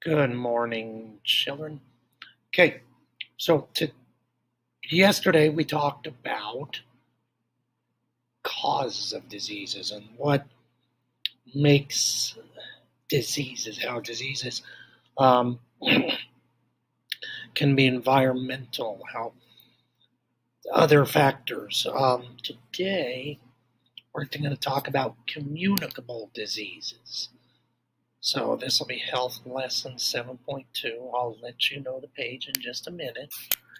Good morning, children. Okay, so yesterday we talked about causes of diseases and what makes how diseases um, can be environmental, how other factors. Today we're going to talk about communicable diseases. So this will be health lesson 7.2. I'll let you know the page in just a minute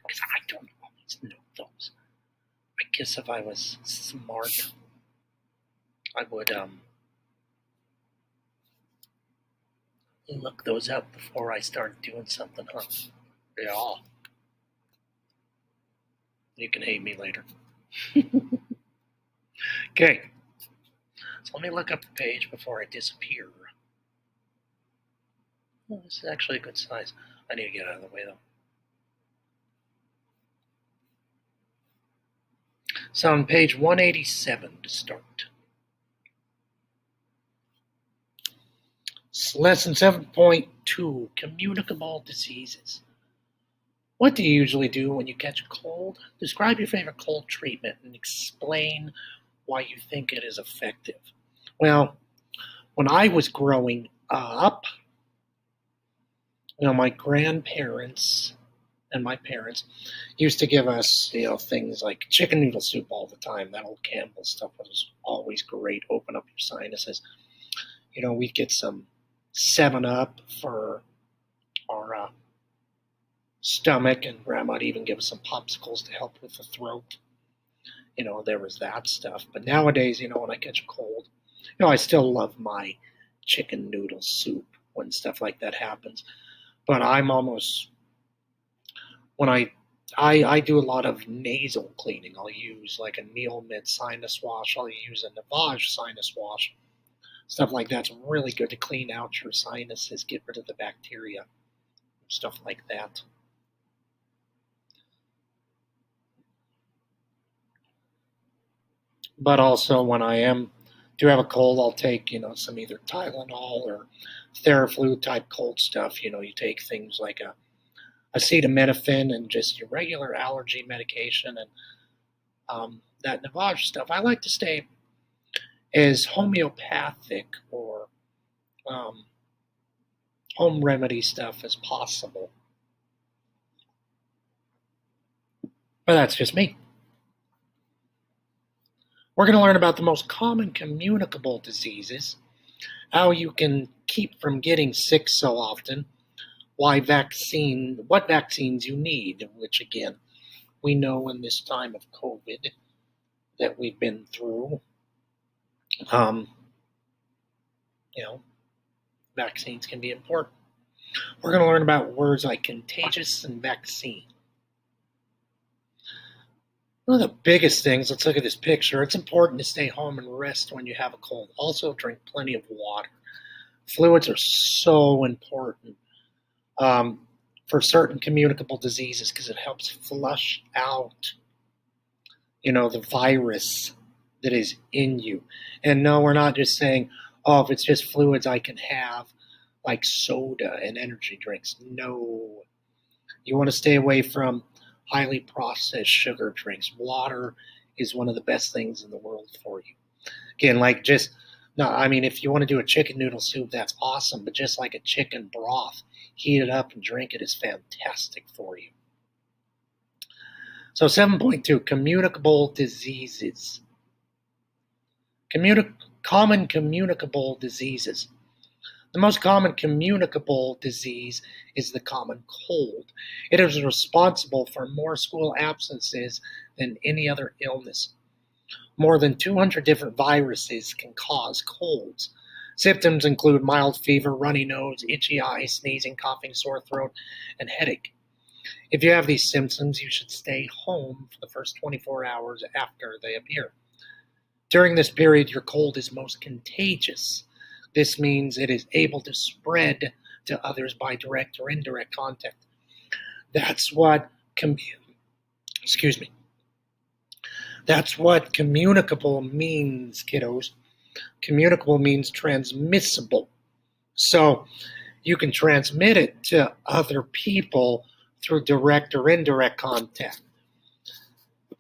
because I don't always know those. I guess if I was smart, I would look those up before I start doing something, huh? Yeah. You can hate me later. Okay. So let me look up the page before I disappear. Oh, this is actually a good size. I need to get out of the way, though. So on page 187 to start. Lesson 7.2, Communicable Diseases. What do you usually do when you catch a cold? Describe your favorite cold treatment and explain why you think it is effective. Well, when I was growing up, my grandparents and my parents used to give us, things like chicken noodle soup all the time. That old Campbell stuff was always great. Open up your sinuses. We'd get some 7-Up for our stomach, and Grandma'd even give us some popsicles to help with the throat. There was that stuff. But nowadays, when I catch a cold, I still love my chicken noodle soup when stuff like that happens. But I'm almost, when I do a lot of nasal cleaning. I'll use like a Neomid sinus wash. I'll use a Navage sinus wash. Stuff like that's really good to clean out your sinuses, get rid of the bacteria, stuff like that. But also when I do have a cold, I'll take, some either Tylenol or Theraflu type cold stuff. You take things like acetaminophen and just your regular allergy medication and that Navage stuff. I like to stay as homeopathic or um, home remedy stuff as possible. But that's just me. We're going to learn about the most common communicable diseases, how you can keep from getting sick so often, what vaccines you need, which again, we know in this time of COVID that we've been through, um, vaccines can be important. We're going to learn about words like contagious and vaccine. One of the biggest things, let's look at this picture. It's important to stay home and rest when you have a cold. Also, drink plenty of water. Fluids are so important for certain communicable diseases because it helps flush out, the virus that is in you. And no, we're not just saying, oh, if it's just fluids I can have, like soda and energy drinks. No. You want to stay away from highly processed sugar drinks. Water is one of the best things in the world for you. Again, if you want to do a chicken noodle soup, that's awesome. But just like a chicken broth, heat it up and drink it is fantastic for you. So 7.2, communicable diseases. Common communicable diseases. The most common communicable disease is the common cold. It is responsible for more school absences than any other illness. More than 200 different viruses can cause colds. Symptoms include mild fever, runny nose, itchy eyes, sneezing, coughing, sore throat, and headache. If you have these symptoms, you should stay home for the first 24 hours after they appear. During this period, your cold is most contagious. This means it is able to spread to others by direct or indirect contact. That's what That's what communicable means, kiddos. Communicable means transmissible. So you can transmit it to other people through direct or indirect contact.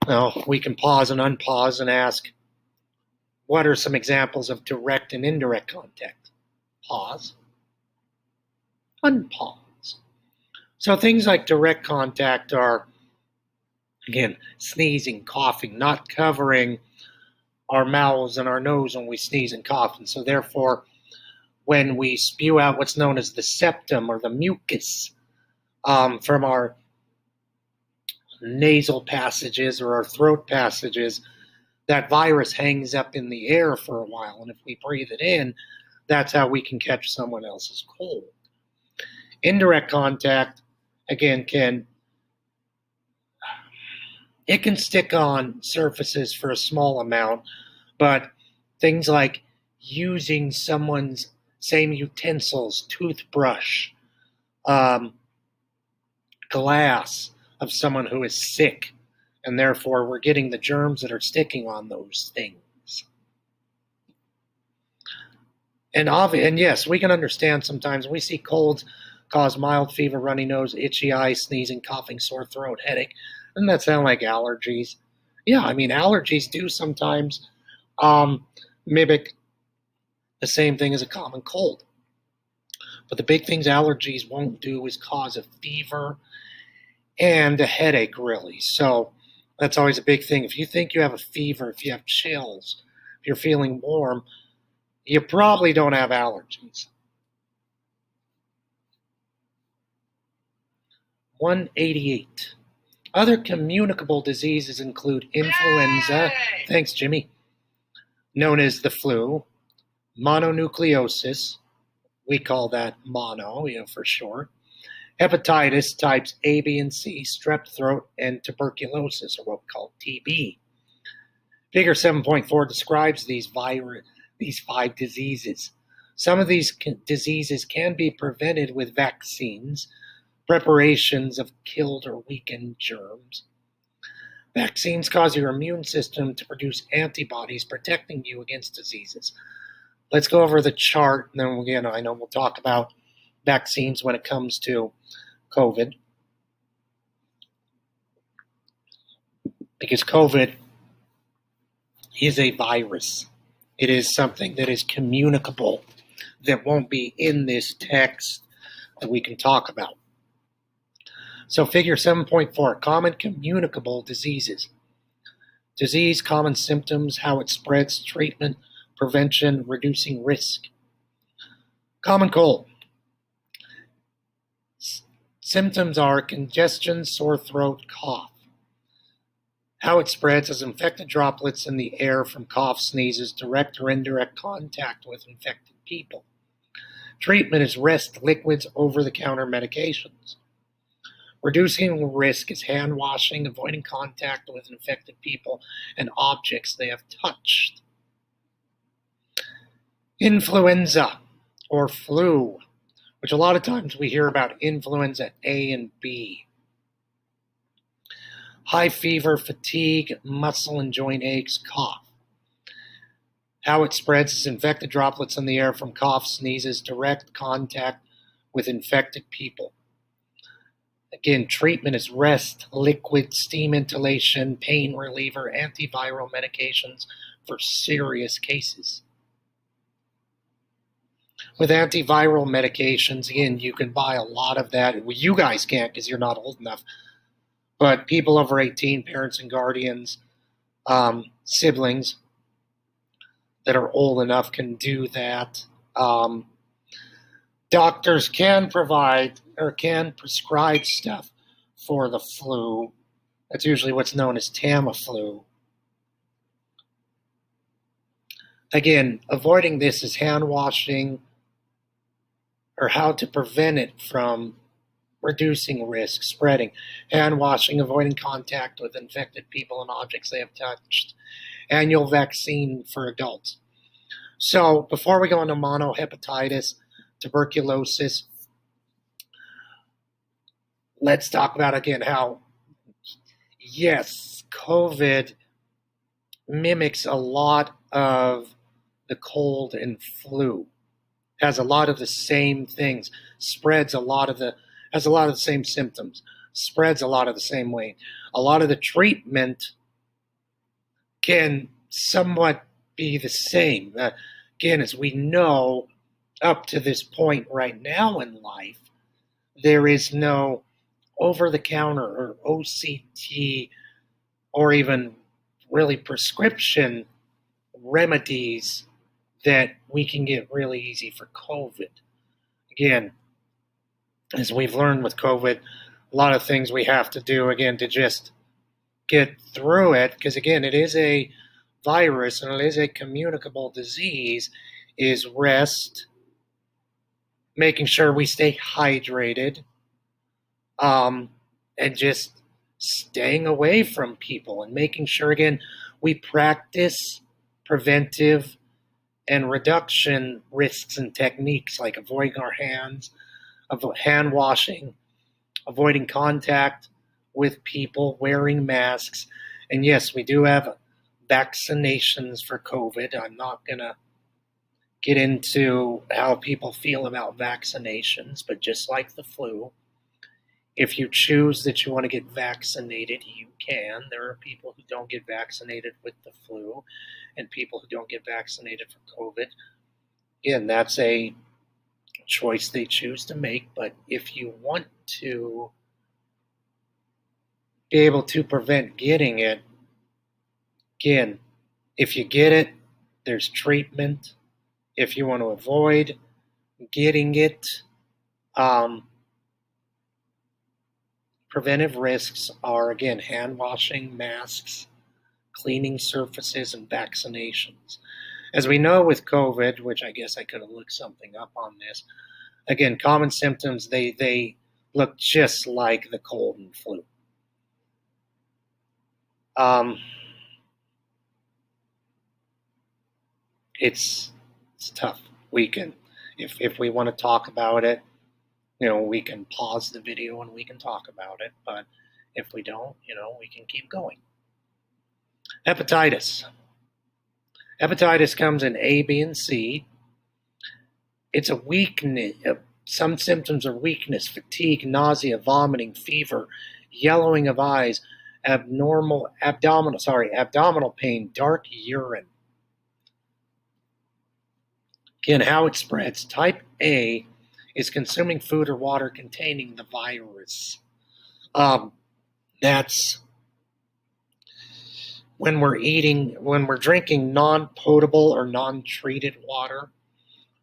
Now, we can pause and unpause and ask, what are some examples of direct and indirect contact? Pause. Unpause. So things like direct contact are, again, sneezing, coughing, not covering our mouths and our nose when we sneeze and cough. And so therefore, when we spew out what's known as the septum or the mucus from our nasal passages or our throat passages, that virus hangs up in the air for a while. And if we breathe it in, that's how we can catch someone else's cold. Indirect contact, again, can stick on surfaces for a small amount, but things like using someone's same utensils, toothbrush, glass of someone who is sick, and therefore we're getting the germs that are sticking on those things. And yes, we can understand sometimes we see colds cause mild fever, runny nose, itchy eyes, sneezing, coughing, sore throat, headache. Doesn't that sound like allergies? Yeah, I mean, allergies do sometimes mimic the same thing as a common cold. But the big things allergies won't do is cause a fever and a headache, really. So that's always a big thing. If you think you have a fever, if you have chills, if you're feeling warm, you probably don't have allergies. 188. Other communicable diseases include influenza, thanks Jimmy, known as the flu, mononucleosis, we call that mono, for short, hepatitis types A, B, and C, strep throat, and tuberculosis, or what we call TB. Figure 7.4 describes these 5 diseases. Some of these diseases can be prevented with vaccines, preparations of killed or weakened germs. Vaccines cause your immune system to produce antibodies protecting you against diseases. Let's go over the chart, and then again, I know we'll talk about vaccines when it comes to COVID. Because COVID is a virus. It is something that is communicable, that won't be in this text that we can talk about. So figure 7.4, common communicable diseases. Disease, common symptoms, how it spreads, treatment, prevention, reducing risk. Common cold. Symptoms are congestion, sore throat, cough. How it spreads is infected droplets in the air from cough, sneezes, direct or indirect contact with infected people. Treatment is rest liquids, over-the-counter medications. Reducing risk is hand washing, avoiding contact with infected people and objects they have touched. Influenza or flu, which a lot of times we hear about influenza A and B. High fever, fatigue, muscle and joint aches, cough. How it spreads is infected droplets in the air from cough, sneezes, direct contact with infected people. Again, treatment is rest, liquid, steam inhalation, pain reliever, antiviral medications for serious cases. With antiviral medications, again, you can buy a lot of that. Well, you guys can't because you're not old enough. But people over 18, parents and guardians, siblings that are old enough can do that. Doctors can provide or can prescribe stuff for the flu. That's usually what's known as Tamiflu. Again, avoiding this is hand washing or how to prevent it from reducing risk, spreading. Hand washing, avoiding contact with infected people and objects they have touched. Annual vaccine for adults. So before we go into monohepatitis, tuberculosis, let's talk about again how, yes, COVID mimics a lot of the cold and flu, has a lot of the same things. spreads a lot of the has a lot of the same symptoms, spreads a lot of the same way. A lot of the treatment can somewhat be the same. Again, as we know, up to this point right now in life, there is no over the counter or OCT or even really prescription remedies that we can get really easy for COVID. Again, as we've learned with COVID, a lot of things we have to do, again, to just get through it, because again, it is a virus and it is a communicable disease, is rest, making sure we stay hydrated, and just staying away from people and making sure, again, we practice preventive and reduction risks and techniques like avoiding our hands, hand washing, avoiding contact with people, wearing masks. And yes, we do have vaccinations for COVID. I'm not going to get into how people feel about vaccinations, but just like the flu, if you choose that you want to get vaccinated, you can. There are people who don't get vaccinated with the flu and people who don't get vaccinated for COVID. Again, that's a choice they choose to make, but if you want to be able to prevent getting it, again, if you get it, there's treatment. If you want to avoid getting it, preventive risks are, again, hand washing, masks, cleaning surfaces, and vaccinations. As we know with COVID, which I guess I could have looked something up on this, again, common symptoms, they look just like the cold and flu. It's tough. We can, if we want to talk about it, we can pause the video and we can talk about it. But if we don't, we can keep going. Hepatitis. Hepatitis comes in A, B, and C. It's a weakness. Some symptoms are weakness, fatigue, nausea, vomiting, fever, yellowing of eyes, abdominal pain, dark urine. Again, how it spreads. Type A is consuming food or water containing the virus. That's when we're drinking non-potable or non-treated water,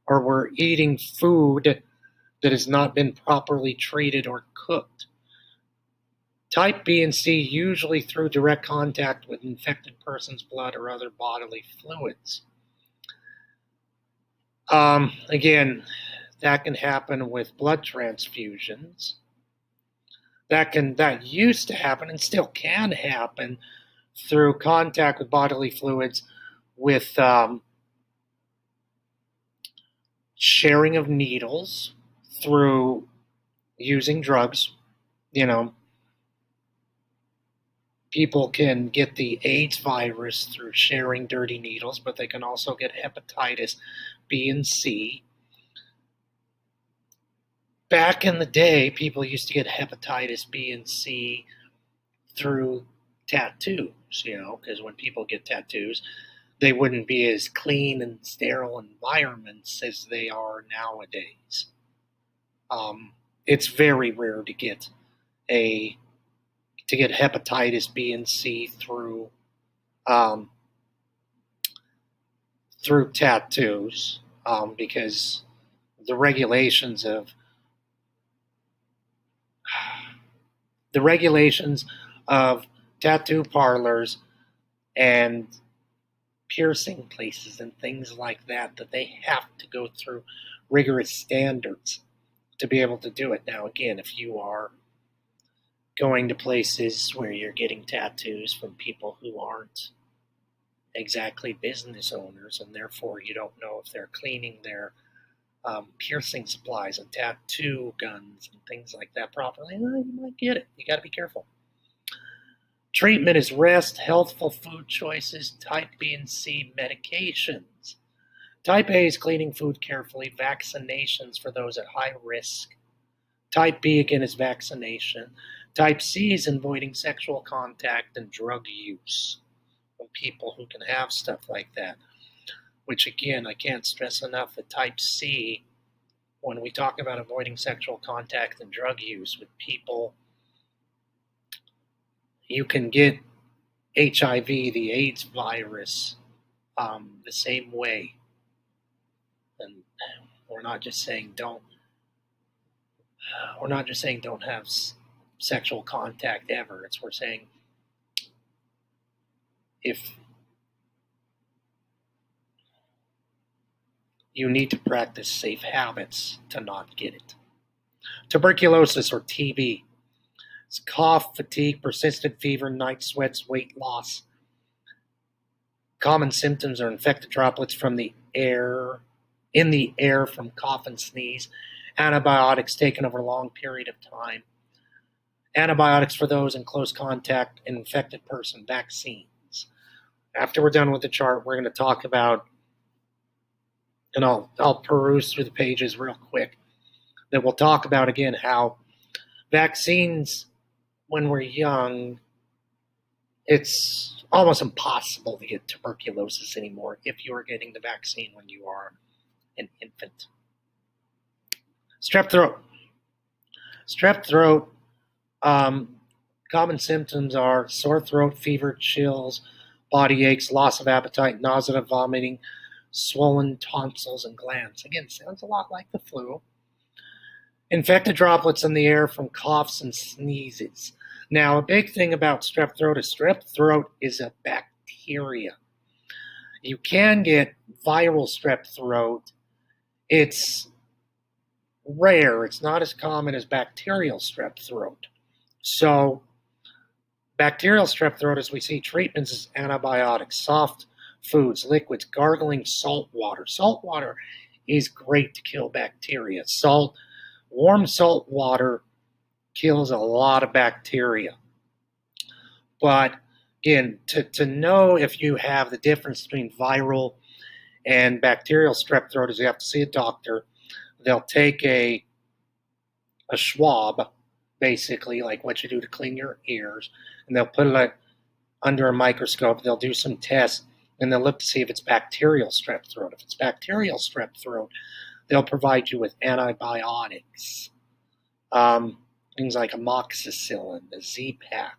or we're eating food that has not been properly treated or cooked. Type B and C, usually through direct contact with infected person's blood or other bodily fluids. Again, that can happen with blood transfusions. That used to happen and still can happen through contact with bodily fluids, with sharing of needles, through using drugs. People can get the AIDS virus through sharing dirty needles, but they can also get hepatitis B and C. Back in the day, people used to get hepatitis B and C through tattoos, because when people get tattoos, they wouldn't be as clean and sterile environments as they are nowadays. It's very rare to get hepatitis B and C through tattoos, because the regulations of tattoo parlors and piercing places and things like that they have to go through rigorous standards to be able to do it. Now, again, if you are going to places where you're getting tattoos from people who aren't exactly business owners, and therefore you don't know if they're cleaning their piercing supplies and tattoo guns and things like that properly, you might get it. You got to be careful. Treatment is rest, healthful food choices, type B and C medications. Type A is cleaning food carefully, vaccinations for those at high risk. Type B, again, is vaccination. Type C is avoiding sexual contact and drug use from people who can have stuff like that. Which, again, I can't stress enough that type C, when we talk about avoiding sexual contact and drug use with people, you can get HIV, the AIDS virus, the same way. And we're not just saying don't have sexual contact ever. We're saying if you need to practice safe habits to not get it. Tuberculosis, or TB. It's cough, fatigue, persistent fever, night sweats, weight loss. Common symptoms are infected droplets from the air, from cough and sneeze, antibiotics taken over a long period of time, antibiotics for those in close contact, an infected person, vaccines. After we're done with the chart, we're going to talk about, and I'll peruse through the pages real quick, that we'll talk about again how vaccines, when we're young, it's almost impossible to get tuberculosis anymore if you are getting the vaccine when you are an infant. Strep throat. Common symptoms are sore throat, fever, chills, body aches, loss of appetite, nausea, vomiting, swollen tonsils and glands. Again, sounds a lot like the flu. Infected droplets in the air from coughs and sneezes. Now, a big thing about strep throat is a bacteria. You can get viral strep throat. It's rare. It's not as common as bacterial strep throat. So, bacterial strep throat, as we see treatments, is antibiotics, soft foods, liquids, gargling salt water. Salt water is great to kill bacteria. Warm salt water kills a lot of bacteria. But again, to know if you have the difference between viral and bacterial strep throat is you have to see a doctor. They'll take a swab, basically, like what you do to clean your ears, and they'll put it under a microscope. They'll do some tests, and they'll look to see if it's bacterial strep throat. If it's bacterial strep throat, they'll provide you with antibiotics, things like amoxicillin, the Z-Pak,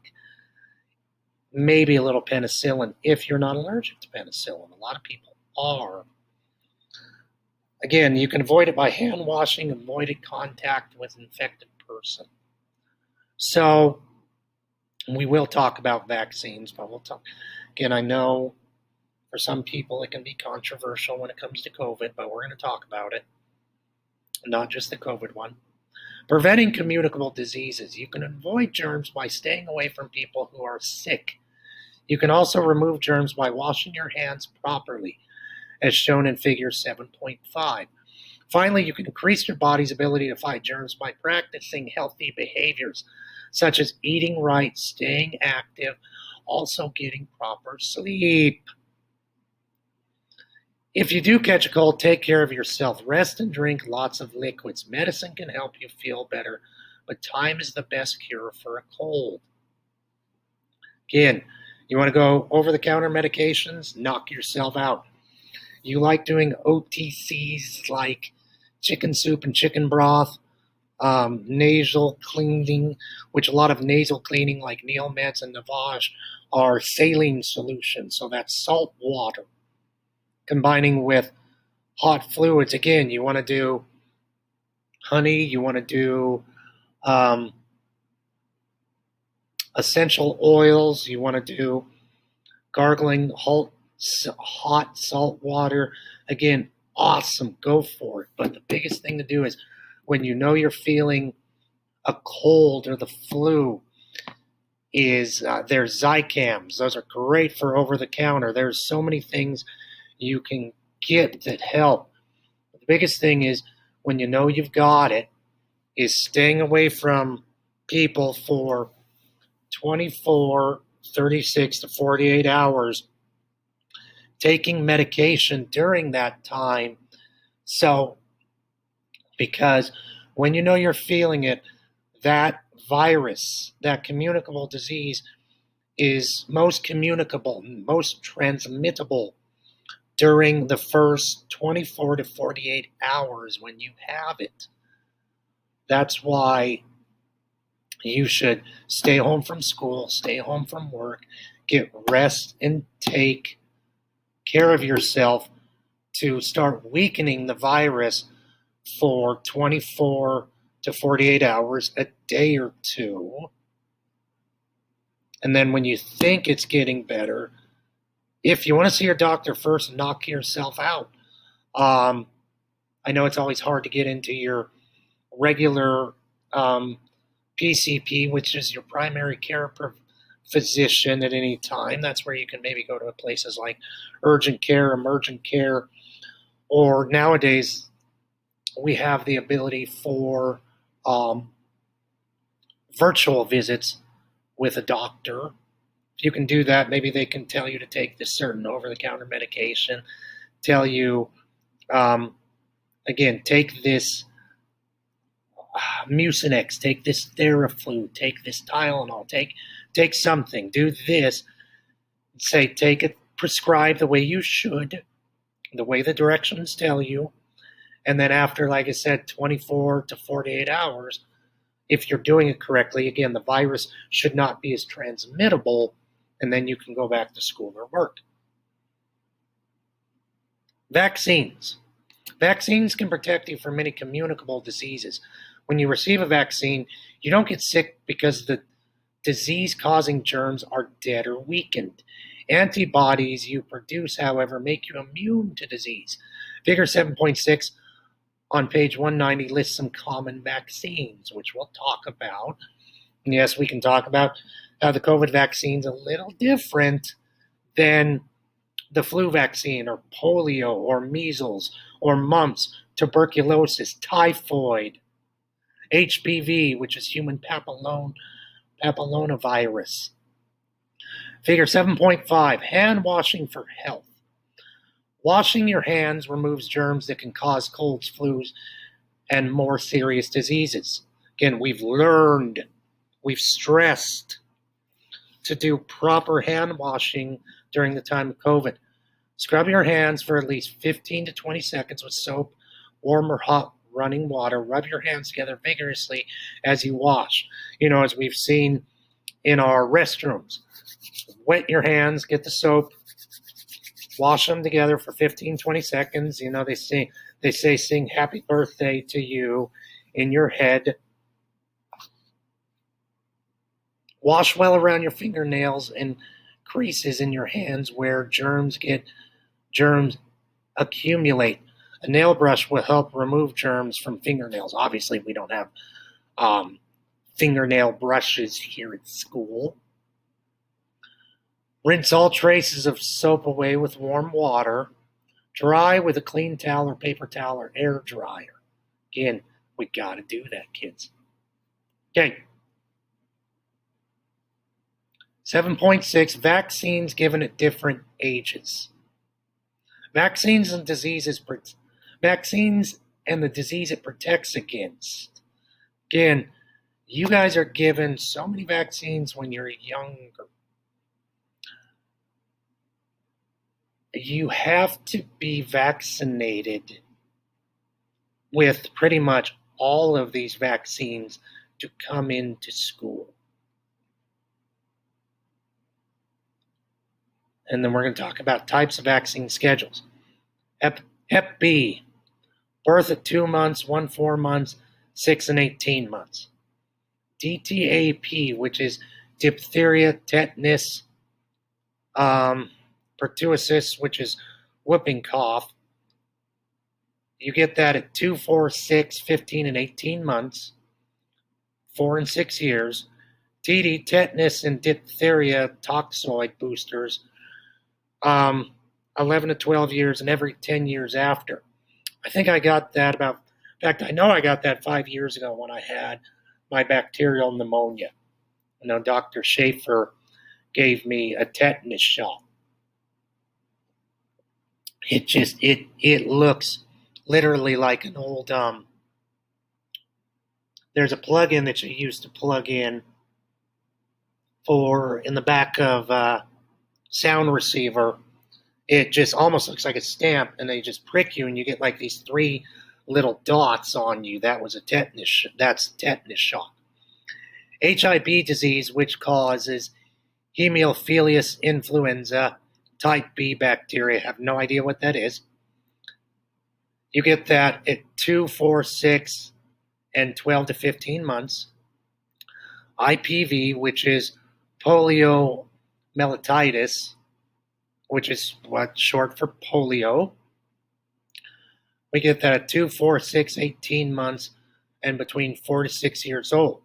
maybe a little penicillin if you're not allergic to penicillin. A lot of people are. Again, you can avoid it by hand washing, avoided contact with an infected person. So we will talk about vaccines, but we'll talk. Again, I know for some people it can be controversial when it comes to COVID, but we're going to talk about it. Not just the COVID one. Preventing communicable diseases. You can avoid germs by staying away from people who are sick. You can also remove germs by washing your hands properly, as shown in figure 7.5. Finally, you can increase your body's ability to fight germs by practicing healthy behaviors, such as eating right, staying active, also getting proper sleep. If you do catch a cold, take care of yourself. Rest and drink lots of liquids. Medicine can help you feel better, but time is the best cure for a cold. Again, you want to go over-the-counter medications? Knock yourself out. You like doing OTCs like chicken soup and chicken broth, nasal cleaning, which a lot of nasal cleaning like Neomeds and Navage are saline solutions. So that's salt water combining with hot fluids. Again, you want to do honey, you want to do essential oils, you want to do gargling hot salt water. Again, awesome, go for it. But the biggest thing to do is when you know you're feeling a cold or the flu, is there's Zicams. Those are great for over-the-counter. There's so many things you can get that help. The biggest thing is when you know you've got it, is staying away from people for 24, 36 to 48 hours taking medication during that time. So, because when you know you're feeling it, that virus, that communicable disease, is most communicable, most transmittable during the first 24 to 48 hours when you have it. That's why you should stay home from school, stay home from work, get rest, and take care of yourself to start weakening the virus for 24 to 48 hours, a day or two. And then when you think it's getting better, if you want to see your doctor first, knock yourself out. I know it's always hard to get into your regular PCP, which is your primary care physician at any time. That's where you can maybe go to places like urgent care, emergent care, or nowadays we have the ability for virtual visits with a doctor. If you can do that, maybe they can tell you to take this certain over-the-counter medication, tell you, again, take this Mucinex, take this Theraflu, take this Tylenol, take something, do this, say take it, prescribe the way you should, the way the directions tell you, and then after, like I said, 24 to 48 hours, if you're doing it correctly, again, the virus should not be as transmittable, and then you can go back to school or work. Vaccines. Vaccines can protect you from many communicable diseases. When you receive a vaccine, you don't get sick because the disease-causing germs are dead or weakened. Antibodies you produce, however, make you immune to disease. Figure 7.6 on page 190 lists some common vaccines, which we'll talk about. And yes, we can talk about how the COVID vaccine is a little different than the flu vaccine or polio or measles or mumps, tuberculosis, typhoid, HPV, which is human papillomavirus. Figure 7.5, hand washing for health. Washing your hands removes germs that can cause colds, flus, and more serious diseases. Again, we've stressed to do proper hand washing during the time of COVID. Scrub your hands for at least 15 to 20 seconds with soap, warm or hot running water. Rub your hands together vigorously as you wash. As we've seen in our restrooms, wet your hands, get the soap, wash them together for 15, 20 seconds. They say sing happy birthday to you in your head. Wash well around your fingernails and creases in your hands where germs accumulate. A nail brush will help remove germs from fingernails. Obviously, we don't have fingernail brushes here at school. Rinse all traces of soap away with warm water. Dry with a clean towel or paper towel or air dryer. Again, we got to do that, kids. Okay. 7.6, vaccines given at different ages. Vaccines and the disease it protects against. Again, you guys are given so many vaccines when you're younger. You have to be vaccinated with pretty much all of these vaccines to come into school. And then we're going to talk about types of vaccine schedules. Hep B, birth at 2 months, 4 months, 6 and 18 months. DTaP, which is diphtheria, tetanus, pertussis, which is whooping cough. You get that at 2, 4, 6, 15, and 18 months, 4 and 6 years. TD, tetanus, and diphtheria toxoid boosters, 11 to 12 years, and every 10 years after. I think I got that in fact, I know I got that 5 years ago when I had my bacterial pneumonia. Dr. Schaefer gave me a tetanus shot. It looks literally like an old there's a plug-in that you use to plug in for in the back of sound receiver. It just almost looks like a stamp, and they just prick you, and you get like these three little dots on you. That's tetanus shock. HIV disease, which causes Haemophilus influenza type B bacteria. I have no idea what that is. You get that at 2, 4, 6, and 12 to 15 months. IPV, which is poliomyelitis, which is short for polio. We get that at 2, 4, 6, 18 months, and between 4 to 6 years old.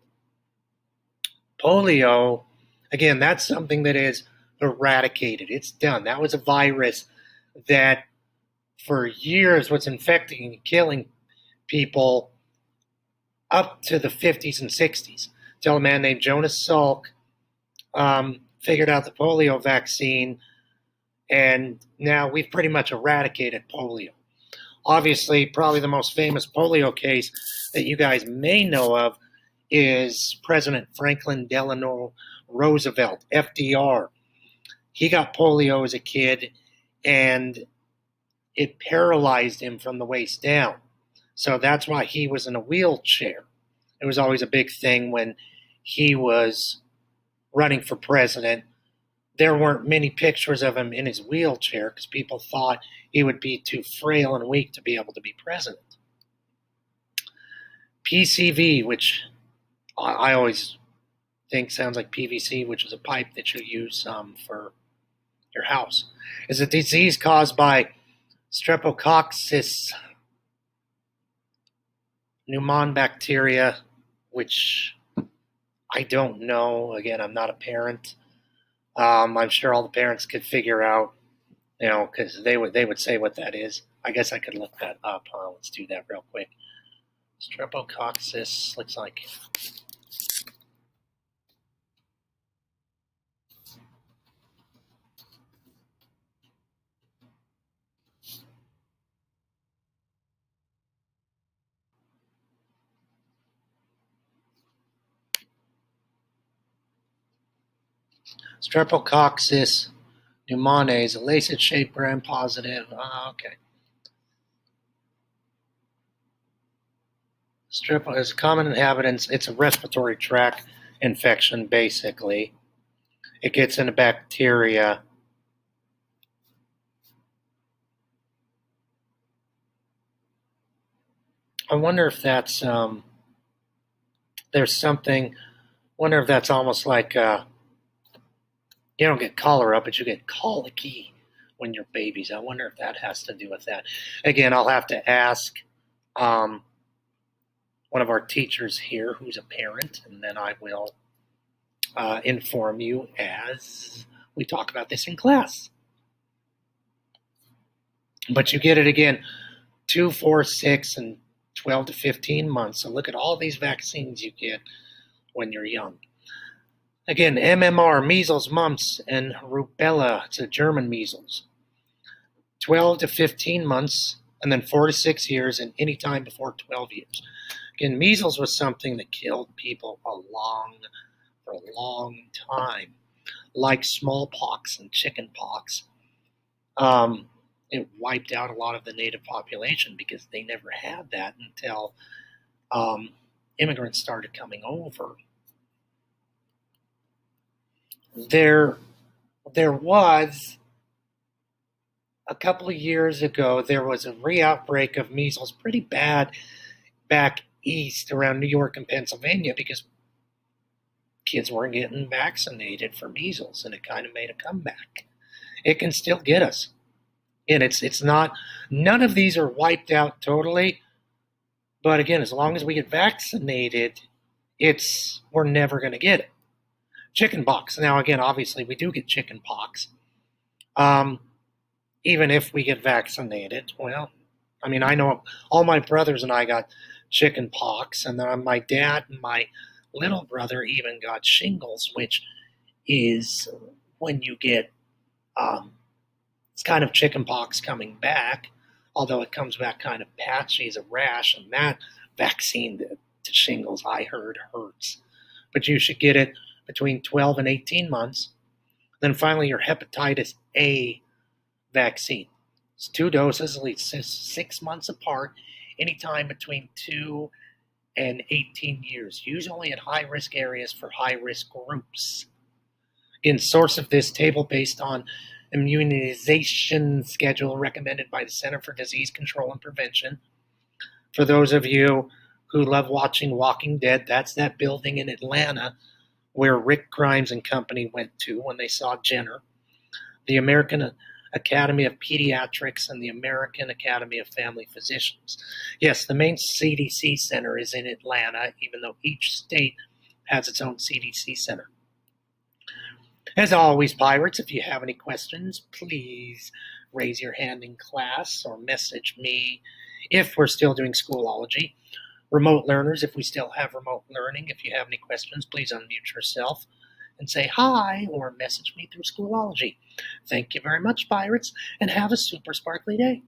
Polio, again, that's something that is eradicated. It's done. That was a virus that for years was infecting and killing people up to the 50s and 60s, until a man named Jonas Salk figured out the polio vaccine, and now we've pretty much eradicated polio. Obviously, probably the most famous polio case that you guys may know of is President Franklin Delano Roosevelt, FDR. He got polio as a kid, and it paralyzed him from the waist down. So that's why he was in a wheelchair. It was always a big thing when he was running for president. There weren't many pictures of him in his wheelchair because people thought he would be too frail and weak to be able to be president. PCV, which I always think sounds like PVC, which is a pipe that you use for your house, is a disease caused by Streptococcus pneumoniae bacteria, which I don't know. Again, I'm not a parent. I'm sure all the parents could figure out, because they would say what that is. I guess I could look that up. Let's do that real quick. Streptococcus looks like. Streptococcus pneumoniae is a lacet-shaped gram-positive. Okay. Strep is common inhabitants. It's a respiratory tract infection, basically. It gets into bacteria. I wonder if that's there's something. Wonder if that's almost like you don't get cholera, but you get colicky when you're babies. I wonder if that has to do with that. Again, I'll have to ask one of our teachers here who's a parent, and then I will inform you as we talk about this in class. But you get it again, 2, 4, 6, and 12 to 15 months. So look at all these vaccines you get when you're young. Again, MMR, measles, mumps, and rubella. It's a German measles. 12 to 15 months, and then 4 to 6 years, and any time before 12 years. Again, measles was something that killed people for a long time, like smallpox and chickenpox. It wiped out a lot of the native population because they never had that until immigrants started coming over. There was a couple of years ago, there was a re-outbreak of measles pretty bad back east around New York and Pennsylvania because kids weren't getting vaccinated for measles, and it kind of made a comeback. It can still get us. And it's not, none of these are wiped out totally, but again, as long as we get vaccinated, we're never going to get it. Chickenpox. Now, again, obviously, we do get chickenpox. Even if we get vaccinated. Well, I mean, I know all my brothers and I got chickenpox, and then my dad and my little brother even got shingles, which is when you get It's kind of chickenpox coming back, although it comes back kind of patchy as a rash, and that vaccine to shingles, I heard, hurts. But you should get it between 12 and 18 months. Then finally, your hepatitis A vaccine. It's 2 doses, at least 6 months apart, anytime between 2 and 18 years, usually in high risk areas for high risk groups. Again, source of this table based on immunization schedule recommended by the Center for Disease Control and Prevention. For those of you who love watching Walking Dead, that's that building in Atlanta where Rick Grimes and company went to when they saw Jenner. The American Academy of Pediatrics and the American Academy of Family Physicians. Yes, the main CDC center is in Atlanta, even though each state has its own CDC center. As always, Pirates, if you have any questions, please raise your hand in class or message me if we're still doing Schoolology. Remote learners, if we still have remote learning, if you have any questions, please unmute yourself and say hi or message me through Schoolology. Thank you very much, Pirates, and have a super sparkly day.